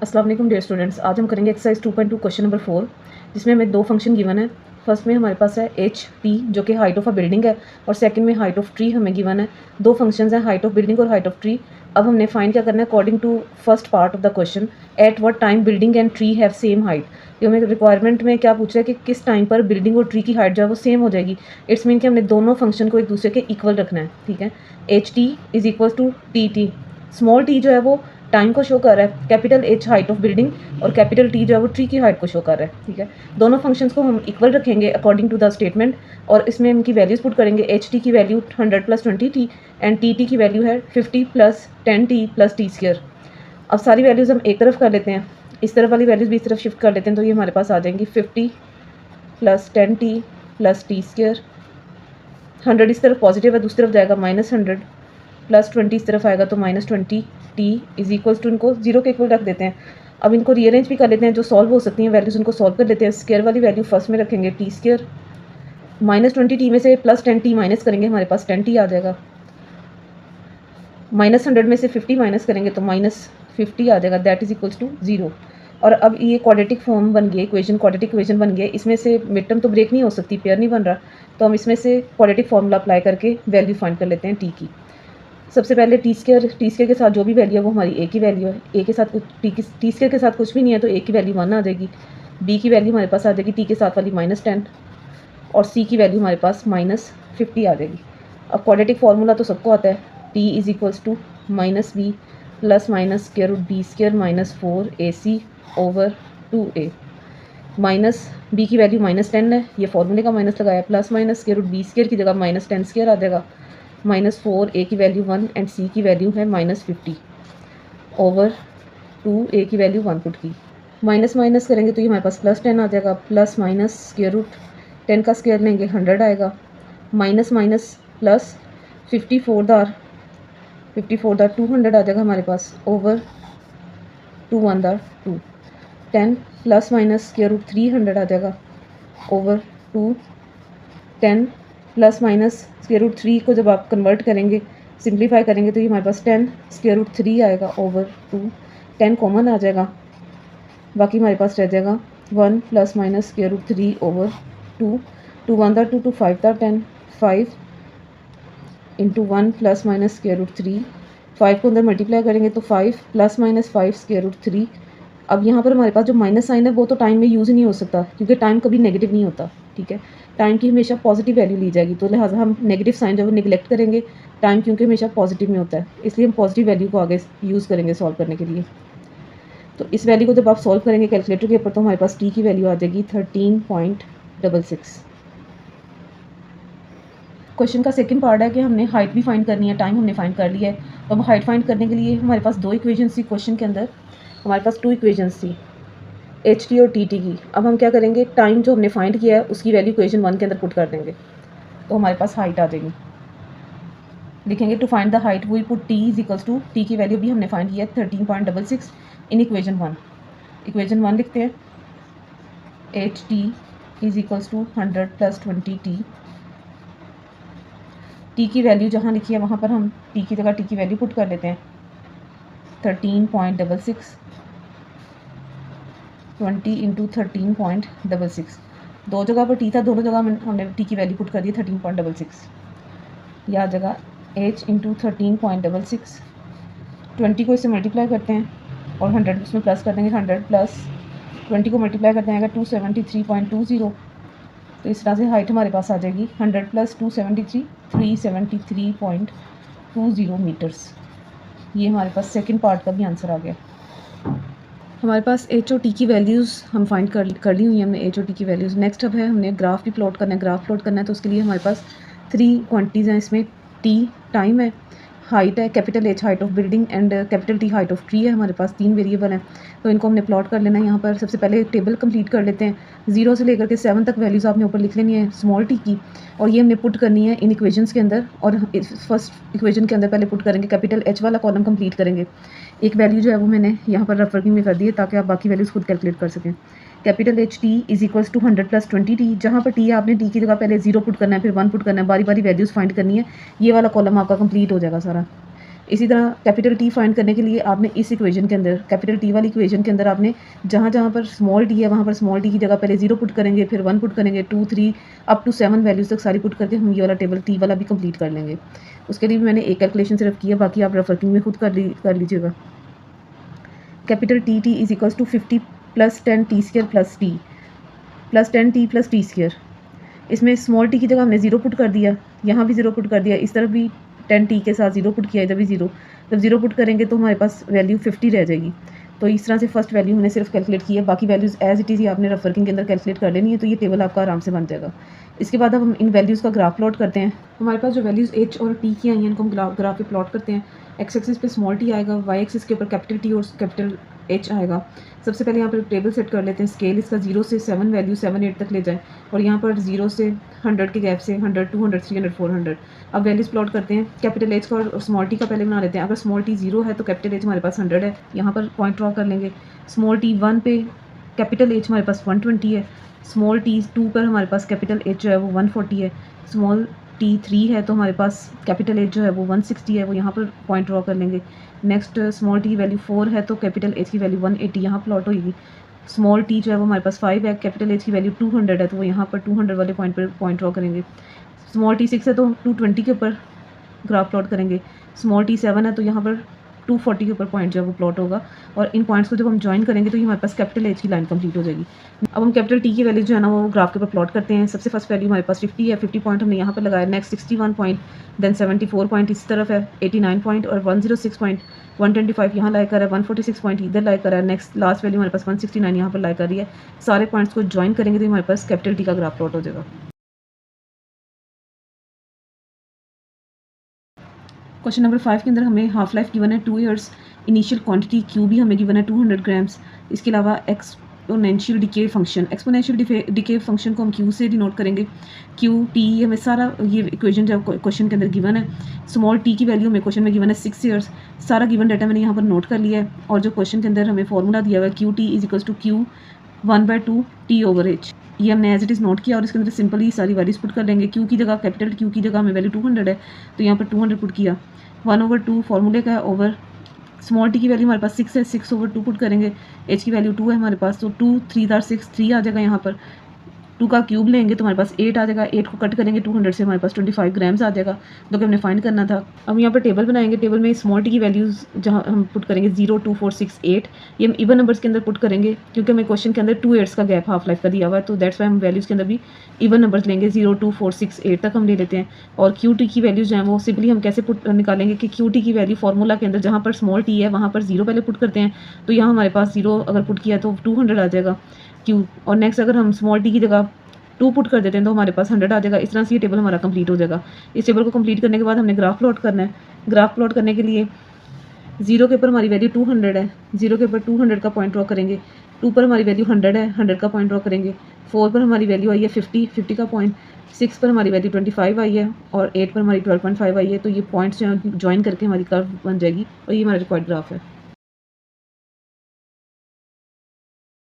अस्सलाम वालेकुम dear students. आज हम करेंगे एक्सरसाइज 2.2 क्वेश्चन नंबर 4, जिसमें हमें दो फंक्शन गिवन है। फर्स्ट में हमारे पास है एच टी जो कि हाइट ऑफ अ बिल्डिंग है, और सेकंड में हाइट ऑफ ट्री हमें गिवन है। दो फंक्शंस हैं, हाइट ऑफ बिल्डिंग और हाइट ऑफ ट्री। अब हमने फाइंड क्या करना है according to first part of the question, at what time building and tree have same height. ये हमें रिक्वायरमेंट में क्या पूछ रहा है कि किस टाइम पर बिल्डिंग और ट्री की हाइट जो है वो सेम हो जाएगी। इट्स मीन कि हमने दोनों फंक्शन को एक दूसरे के इक्वल रखना है। ठीक है, H T is equal to T T. Small T जो है वो टाइम को शो कर रहा है, capital H height of building, और कैपिटल टी जो है वो ट्री की हाइट को शो कर रहा है। ठीक है, दोनों फंक्शंस को हम इक्वल रखेंगे अकॉर्डिंग टू द स्टेटमेंट, और इसमें इनकी वैल्यूज पुट करेंगे। एच टी की value 100 plus 20 T, and T T की वैल्यू है 50 plus 10 T plus T square. अब सारी वैल्यूज़ हम एक तरफ कर लेते हैं, इस तरफ वाली वैल्यूज़ भी इस तरफ शिफ्ट कर लेते हैं, तो ये हमारे पास आ जाएंगी 50 plus 10 T plus T square. 100 इस तरफ पॉजिटिव है, दूसरी तरफ जाएगा -100, प्लस 20 इस तरफ आएगा तो -20 टी इज इक्वल्स टू, इनको जीरो के इक्वल रख देते हैं। अब इनको रीअरेंज भी कर लेते हैं, जो सॉल्व हो सकती हैं वैल्यूज़ उनको सॉल्व कर लेते हैं। स्क्वायर वाली वैल्यू फर्स्ट में रखेंगे, टी स्क्वायर -20 टी में से प्लस 10 टी माइनस करेंगे, हमारे पास 10 टी आ जाएगा। -100 में से 50 माइनस करेंगे तो -50 आ जाएगा, दैट इज इक्वल्स टू 0। और अब ये क्वाड्रेटिक फॉर्म बन गया, इक्वेशन क्वाड्रेटिक इक्वेशन बन गया। इसमें से मिड टर्म तो ब्रेक नहीं हो सकती, पेयर नहीं बन रहा, तो हम इसमें से क्वाड्रेटिक फॉर्मूला अप्लाई करके वैल्यू फाइंड कर लेते हैं टी की। सबसे पहले टी स्क्वायर के साथ जो भी वैल्यू है वो हमारी ए की वैल्यू है। ए के साथ कुछ टी स्क्वायर के साथ कुछ भी नहीं है, तो ए की वैल्यू 1 आ जाएगी। बी की वैल्यू हमारे पास आ जाएगी टी के साथ वाली -10, और सी की वैल्यू हमारे पास -50 आ जाएगी। अब क्वाड्रेटिक फार्मूला तो सबको आता है, T is equals to -b plus minus square root B square -4ac over 2a। Minus B की वैल्यू -10 है, ये फार्मूले का माइनस लगाया, plus minus square root B square की जगह -10 स्क्वायर आ जाएगा, -4 ए की वैल्यू 1 एंड सी की वैल्यू है -50 ओवर 2a की वैल्यू 1 पुट की। माइनस माइनस करेंगे तो ये हमारे पास +10 आ जाएगा, प्लस माइनस स्क्वायर रूट 10 का स्क्वायर लेंगे 100 आएगा, माइनस माइनस प्लस 54 दार 200 आ जाएगा हमारे पास, ओवर 2 1 दार 2। 10 प्लस माइनस स्क्वायर रूट 300 आ जाएगा, over 2। 10 plus minus square root 3 को जब आप कन्वर्ट करेंगे, सिंप्लीफाई करेंगे, तो ये हमारे पास 10 स्क्वायर रूट 3 आएगा, ओवर 2। 10 कॉमन आ जाएगा, बाकी हमारे पास रह जाएगा 1 plus minus square root 3 over 2। 2 1 दार 2, 2 5 दार 10, 5 into 1 plus minus square root 3। 5 को अंदर मल्टीप्लाई करेंगे तो 5 प्लस माइनस 5 स्क्वायर रूट 3। अब यहाँ पर हमारे पास जो माइनस साइन है वो तो टाइम में यूज़ ही नहीं हो सकता, क्योंकि टाइम कभी नेगेटिव नहीं होता। ठीक है, टाइम की हमेशा पॉजिटिव वैल्यू ली जाएगी, तो लिहाजा हम नेगेटिव साइन जो है वो निगलेक्ट करेंगे। टाइम क्योंकि हमेशा पॉजिटिव में होता है, इसलिए हम पॉजिटिव वैल्यू को आगे यूज़ करेंगे सॉल्व करने के लिए। तो इस वैल्यू को जब आप सॉल्व करेंगे कैलकुलेटर के ऊपर, तो हमारे पास टी की वैल्यू आ जाएगी 13.66। क्वेश्चन का सेकंड पार्ट है कि हमने हाइट भी फाइंड करनी है, टाइम हमने फाइंड कर लिया है। तो अब हाइट फाइंड करने के लिए हमारे पास दो इक्वेशंस थी क्वेश्चन के अंदर, हमारे पास 2 इक्वेशंस थी एच टी और टी टी की। अब हम क्या करेंगे, टाइम जो हमने फाइंड किया है उसकी वैल्यू इक्वेशन 1 के अंदर पुट कर देंगे, तो हमारे पास हाइट आ जाएगी। लिखेंगे to find the height we put T is equals to, T की वैल्यू भी हमने फाइंड किया है 13.66 इन इक्वेशन 1। इक्वेशन 1 लिखते हैं, H T is equals to 100 plus 20 T. T की वैल्यू जहाँ लिखी है वहाँ पर हम टी की जगह टी की वैल्यू पुट कर लेते हैं, 13.66 20 इंटू 13.66। दो जगह पर टी था, दोनों जगह हमने टी की वैल्यू पुट कर दी 13.66। यह आ जाएगा h इंटू 13.66। 20 को इससे मल्टीप्लाई करते हैं और 100 उसमें प्लस कर देंगे, 100 प्लस 20 को मल्टीप्लाई करते हैं 273.20। तो इस तरह से हाइट हमारे पास आ जाएगी 100 प्लस 273 373.20 मीटर्स। ये हमारे पास सेकंड पार्ट का भी आंसर आ गया। हमारे पास एच और टी की वैल्यूज़ हम फाइंड कर ली हुई है हमने, एच और टी की वैल्यूज़। नेक्स्ट अब है हमने ग्राफ भी प्लॉट करना है। ग्राफ प्लॉट करना है तो उसके लिए हमारे पास 3 क्वांटिटीज़ हैं, इसमें टी टाइम है, हाइट है, capital H height of building, and capital T height of tree है। हमारे पास 3 वेरिएबल हैं, तो इनको हमने प्लॉट कर लेना है। यहाँ पर सबसे पहले एक टेबल कंप्लीट कर लेते हैं, 0 से लेकर के 7 तक वैल्यूज़ आपने ऊपर लिख लेनी है स्मॉल टी की, और ये हमने पुट करनी है इन इक्वेशंस के अंदर। और फर्स्ट इक्वेशन के अंदर पहले पुट करेंगे, कैपिटल एच वाला कॉलम कंप्लीट करेंगे। एक वैल्यू जो है वो मैंने यहाँ पर रफ वर्किंग में कर दी है ताकि आप बाकी वैल्यूज़ खुद कैलकुलेट कर सकें। Capital H T is equals to 100 plus 20 T. जहाँ पर टी है आपने टी की जगह पहले 0 पुट करना है, फिर 1 पुट करना है, बारी बारी वैल्यूज़ फाइंड करनी है। ये वाला कॉलम आपका कंप्लीट हो जाएगा सारा। इसी तरह कैपिटल टी फाइंड करने के लिए आपने इस इक्वेशन के अंदर, कैपिटल टी वाली इक्वेशन के अंदर आपने जहाँ जहाँ पर स्मॉल टी है वहाँ पर स्मॉल टी की जगह पहले 0 पुट करेंगे, फिर 1 पुट करेंगे, 2 3 अप टू 7 वैल्यूज़ तक सारी पुट करके हम ये वाला टेबल टी वाला भी कंप्लीट कर लेंगे। उसके लिए भी मैंने एक कैलकुलेशन सिर्फ किया, बाकी आप वर्किंग में खुद कर लीजिएगा। Capital T T is equals to 50 + 10 T square plus T plus 10 T plus T square. इसमें स्मॉल टी की जगह हमने 0 पुट कर दिया, यहाँ भी 0 पुट कर दिया, इस तरफ भी 10 टी के साथ 0 पुट किया, इधर भी 0। जब 0 पुट करेंगे तो हमारे पास वैल्यू 50 रह जाएगी। तो इस तरह से फर्स्ट वैल्यू मैंने सिर्फ कैलकुलेट की है, बाकी वैल्यूज़ एज इट इज़ ही आपने रफ वर्किंग के अंदर कैलकुलेट कर लेनी है, तो ये टेबल आपका आराम से बन जाएगा। इसके बाद अब हम इन वैल्यूज़ का ग्राफ प्लॉट करते हैं। हमारे पास जो वैल्यूज़ एच और टी की आई हैं इनको हम ग्राफ पे प्लॉट करते हैं। एक्स एक्सिस पे स्मॉल टी आएगा, वाई एक्सिस के ऊपर कैपिटल टी और कैपिटल एच आएगा। सबसे पहले यहाँ पर टेबल सेट कर लेते हैं। स्केल इसका 0 से 7 वैल्यू 7 8 तक ले जाएं और यहाँ पर 0 से 100 के गैप से 100 200 300 400। अब वैल्यूज़ प्लॉट करते हैं। कैपिटल एच का और स्मॉल टी का पहले बना लेते हैं। अगर स्मॉल टी 0 है तो कैपिटल एच हमारे पास 100 है, यहाँ पर पॉइंट ड्रॉ कर लेंगे। स्मॉल टी 1 पे कैपिटल एच हमारे पास 120 है। स्मॉल टी 2 पर हमारे पास कैपिटल एच जो है वो 140 है। स्मॉल टी 3 है तो हमारे पास कैपिटल एच जो है वो 160 है, वो यहाँ पर पॉइंट ड्रॉ कर लेंगे। नेक्स्ट स्मॉल टी वैल्यू 4 है तो कैपिटल एच की वैल्यू 180 यहाँ प्लॉट होगी। स्मॉल टी जो है वो हमारे पास 5 है, कैपिटल एच की वैल्यू 200 है तो वो यहाँ पर 200 वाले पॉइंट पर पॉइंट ड्रॉ करेंगे। स्मॉल टी 6 है तो 220 के ऊपर ग्राफ प्लॉट करेंगे। स्मॉल टी 7 है तो यहाँ पर 240 के ऊपर पॉइंट जो है वो प्लॉट होगा और इन पॉइंट्स को जब हम ज्वाइन करेंगे तो ये हमारे पास कैपिटल एच की लाइन कंप्लीट हो जाएगी। अब हम कैपिटल टी की वैल्यू जो है ना वो ग्राफ के ऊपर प्लॉट करते हैं। सबसे फर्स्ट वैल्यू हमारे पास 50 है, 50 पॉइंट हमने यहाँ पर लगाया। नेक्स्ट 61 पॉइंट, देन 74 पॉइंट इस तरफ है, 89 पॉइंट और 106 पॉइंट, 125 यहाँ लाई कर है, 146 पॉइंट इधर लाई कर है। नेक्स्ट लास्ट वैल्यू हमारे पास 169 यहाँ पर लाई कर रही है। सारे पॉइंट्स को ज्वाइन करेंगे तो हमारे पास कैपिटल टी का ग्राफ प्लॉट हो जाएगा। क्वेश्चन नंबर 5 के अंदर हमें हाफ लाइफ गिवन है 2 ईयर्स, इनिशियल क्वांटिटी क्यू भी हमें गिवन है 200 ग्राम्स। इसके अलावा exponential decay function, exponential decay function को हम क्यू से डिनोट करेंगे। क्यू टी हमें सारा ये इक्वेशन जो क्वेश्चन के अंदर गिवन है। स्मॉल टी की वैल्यू हमें क्वेश्चन में गिवन है 6 ईयर्स। सारा गिवन डाटा मैंने यहाँ पर नोट कर लिया है और जो क्वेश्चन के अंदर हमें फॉर्मूला दिया हुआ है Q T is equals to Q 1/2 T over H, ये हमने एज इट इज़ नोट किया और इसके अंदर सिंपली सारी वैल्यूज पुट कर लेंगे। क्यू की जगह कैपिटल क्यू की जगह हमें वैल्यू 200 है तो यहाँ पर 200 पुट किया। 1/2 फार्मूले का है ओवर स्मॉल टी की वैल्यू हमारे पास 6 है, 6/2 पुट करेंगे। एच की वैल्यू 2 है हमारे पास तो 2 3 6 3 आ जाएगा। यहाँ पर 2 का क्यूब लेंगे तो हमारे पास 8 आ जाएगा। 8 को कट करेंगे 200 से हमारे पास 25 ग्राम्स आ जाएगा जो कि हमने फाइंड करना था। अब यहाँ पर टेबल बनाएंगे। टेबल में स्मॉल टी की वैल्यूज़ जहाँ हम पुट करेंगे 0 2 4 6 8 ये हम इवन नंबर्स के अंदर पुट करेंगे क्योंकि हमें क्वेश्चन के अंदर 2 ईयर्स का गैप हाफ लाइफ का दिया हुआ है तो दैट्स वाई हम वैल्यूज़ के अंदर भी इवन नंबर्स लेंगे। 0 2 4 6 8 तक हम ले लेते हैं। और क्यू टी की वैल्यूज़ जो हैं वो सिंपली हम कैसे पुट निकालेंगे कि क्यू टी की वैल्यू फार्मूला के अंदर जहाँ पर स्मॉल टी है वहाँ पर 0 पहले पुट करते हैं तो यहाँ हमारे पास 0 अगर पुट किया तो 200 आ जाएगा क्यू। और नेक्स्ट अगर हम स्मॉल टी की जगह 2 पुट कर देते हैं तो हमारे पास 100 आ जाएगा। इस तरह से ये टेबल हमारा कंप्लीट हो जाएगा। इस टेबल को कंप्लीट करने के बाद हमने ग्राफ प्लॉट करना है। ग्राफ प्लॉट करने के लिए 0 के ऊपर हमारी वैल्यू 200 है, 0 के ऊपर 200 का पॉइंट ड्रॉ करेंगे। 2 पर हमारी वैल्यू 100 है, 100 का पॉइंट ड्रॉ करेंगे। 4 पर हमारी वैल्यू आई है 50, 50 का पॉइंट। 6 पर हमारी वैल्यू 25 आई है और 8 पर हमारी 12.5 आई है। तो ये पॉइंट्स जो ज्वाइन करके हमारी कर्व बन जाएगी और ये हमारा रिक्वायर्ड ग्राफ है।